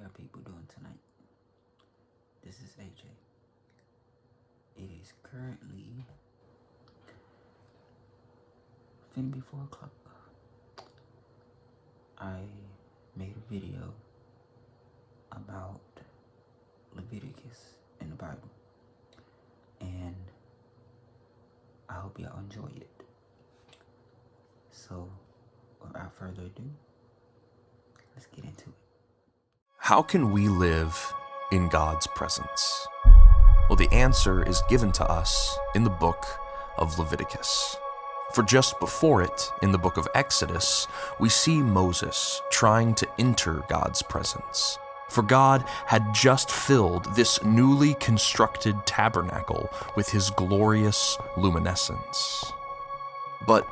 are people doing tonight? This is AJ. It is currently finna be 4 o'clock. I made a video about Leviticus in the Bible, and I hope y'all enjoy it. So, without further ado, let's get into it. How can we live in God's presence? Well, the answer is given to us in the book of Leviticus. For just before it, in the book of Exodus, we see Moses trying to enter God's presence. For God had just filled this newly constructed tabernacle with his glorious luminescence. But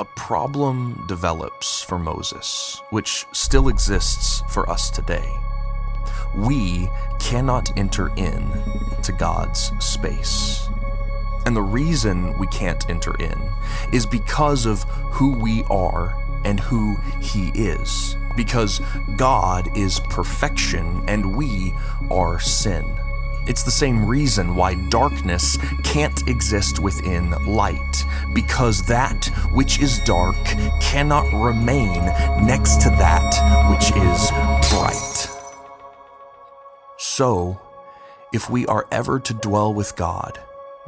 a problem develops for Moses, which still exists for us today. We cannot enter in to God's space. And the reason we can't enter in is because of who we are and who he is. Because God is perfection and we are sin. It's the same reason why darkness can't exist within light, because that which is dark cannot remain next to that which is bright. So, if we are ever to dwell with God,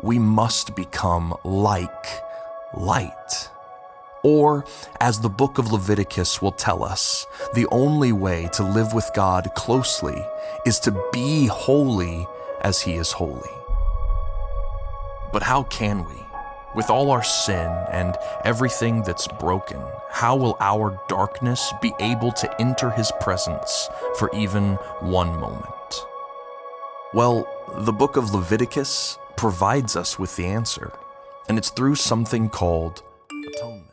we must become like light. Or, as the book of Leviticus will tell us, the only way to live with God closely is to be holy as he is holy. But how can we? With all our sin and everything that's broken, how will our darkness be able to enter his presence for even one moment? Well, the book of Leviticus provides us with the answer, and it's through something called atonement.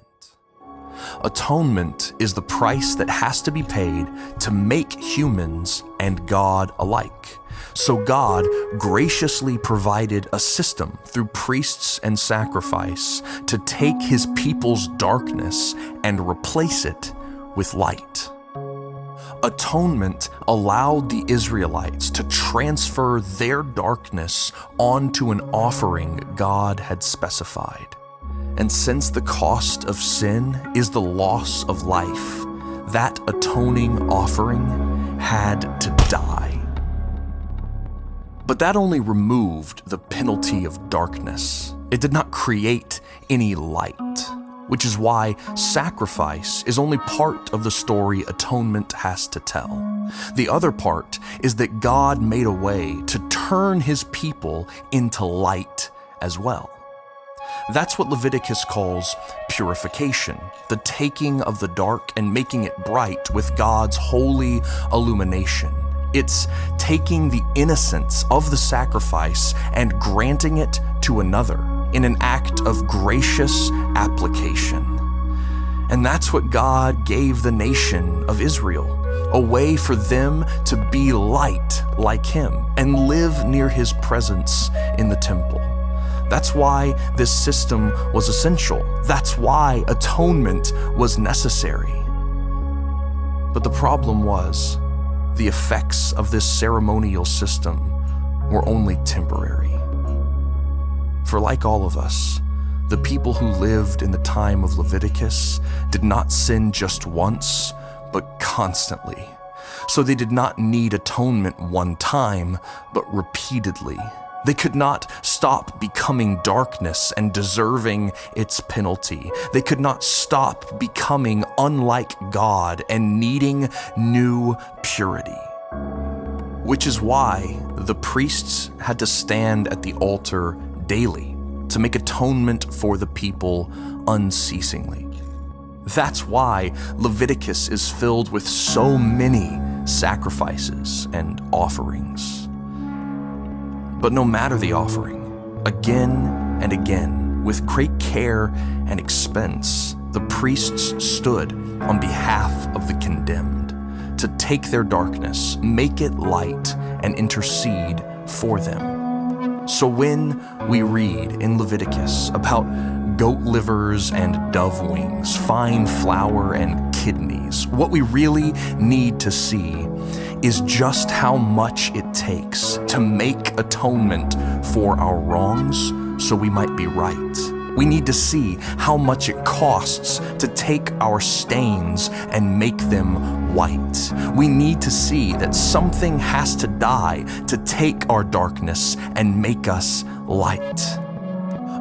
Atonement is the price that has to be paid to make humans and God alike. So God graciously provided a system through priests and sacrifice to take his people's darkness and replace it with light. Atonement allowed the Israelites to transfer their darkness onto an offering God had specified. And since the cost of sin is the loss of life, that atoning offering had to die. But that only removed the penalty of darkness. It did not create any light, which is why sacrifice is only part of the story atonement has to tell. The other part is that God made a way to turn his people into light as well. That's what Leviticus calls purification, the taking of the dark and making it bright with God's holy illumination. It's taking the innocence of the sacrifice and granting it to another in an act of gracious application. And that's what God gave the nation of Israel, a way for them to be light like him and live near his presence in the temple. That's why this system was essential. That's why atonement was necessary. But the problem was, the effects of this ceremonial system were only temporary. For like all of us, the people who lived in the time of Leviticus did not sin just once, but constantly. So they did not need atonement one time, but repeatedly. They could not stop becoming darkness and deserving its penalty. They could not stop becoming unlike God and needing new purity. Which is why the priests had to stand at the altar daily to make atonement for the people unceasingly. That's why Leviticus is filled with so many sacrifices and offerings. But no matter the offering, again and again, with great care and expense, the priests stood on behalf of the condemned to take their darkness, make it light, and intercede for them. So when we read in Leviticus about goat livers and dove wings, fine flour and kidneys, what we really need to see is just how much it takes to make atonement for our wrongs so we might be right. We need to see how much it costs to take our stains and make them white. We need to see that something has to die to take our darkness and make us light.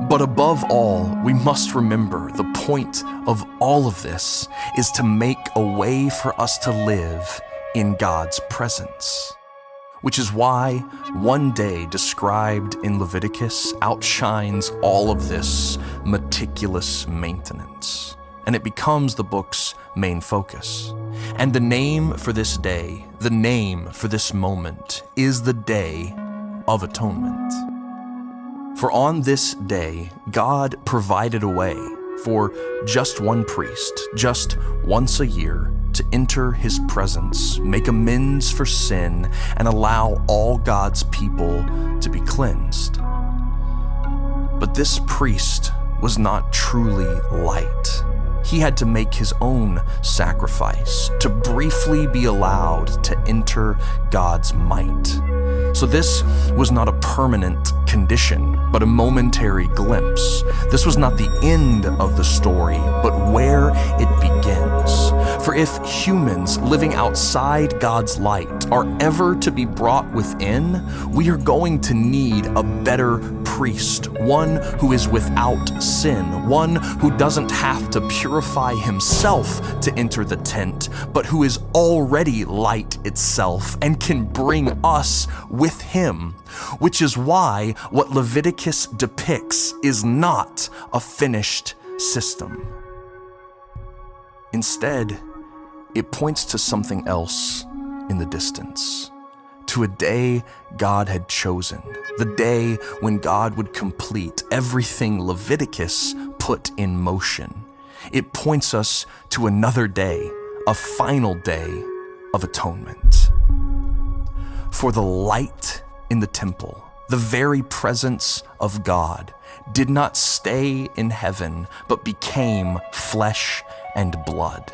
But above all, we must remember the point of all of this is to make a way for us to live in God's presence. Which is why one day described in Leviticus outshines all of this meticulous maintenance, and it becomes the book's main focus. And the name for this day, the name for this moment, is the Day of Atonement. For on this day, God provided a way for just one priest, just once a year, to enter his presence, make amends for sin, and allow all God's people to be cleansed. But this priest was not truly light. He had to make his own sacrifice to briefly be allowed to enter God's might. So this was not a permanent condition, but a momentary glimpse. This was not the end of the story, but where it begins. For if humans living outside God's light are ever to be brought within, we are going to need a better priest, one who is without sin, one who doesn't have to purify himself to enter the tent, but who is already light itself and can bring us with him, which is why what Leviticus depicts is not a finished system. Instead, it points to something else in the distance, to a day God had chosen, the day when God would complete everything Leviticus put in motion. It points us to another day, a final day of atonement. For the light in the temple, the very presence of God, did not stay in heaven, but became flesh and blood.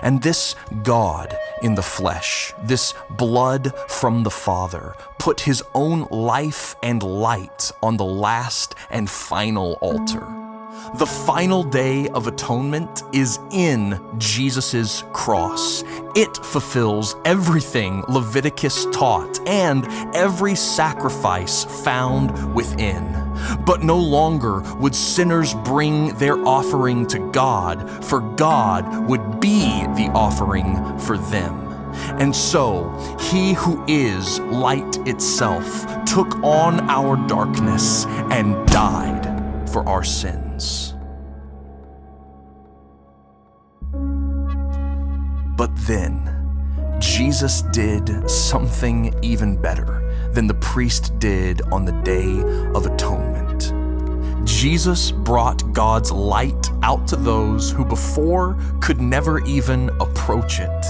And this God in the flesh, this blood from the Father, put his own life and light on the last and final altar. The final day of atonement is in Jesus' cross. It fulfills everything Leviticus taught and every sacrifice found within. But no longer would sinners bring their offering to God, for God would be the offering for them. And so, he who is light itself took on our darkness and died for our sins. But then, Jesus did something even better than the priest did on the Day of Atonement. Jesus brought God's light out to those who before could never even approach it.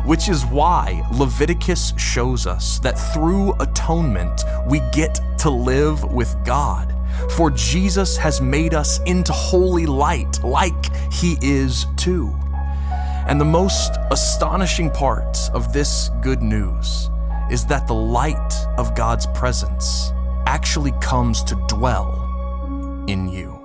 Which is why Leviticus shows us that through atonement we get to live with God. For Jesus has made us into holy light like he is too. And the most astonishing part of this good news is that the light of God's presence actually comes to dwell in you.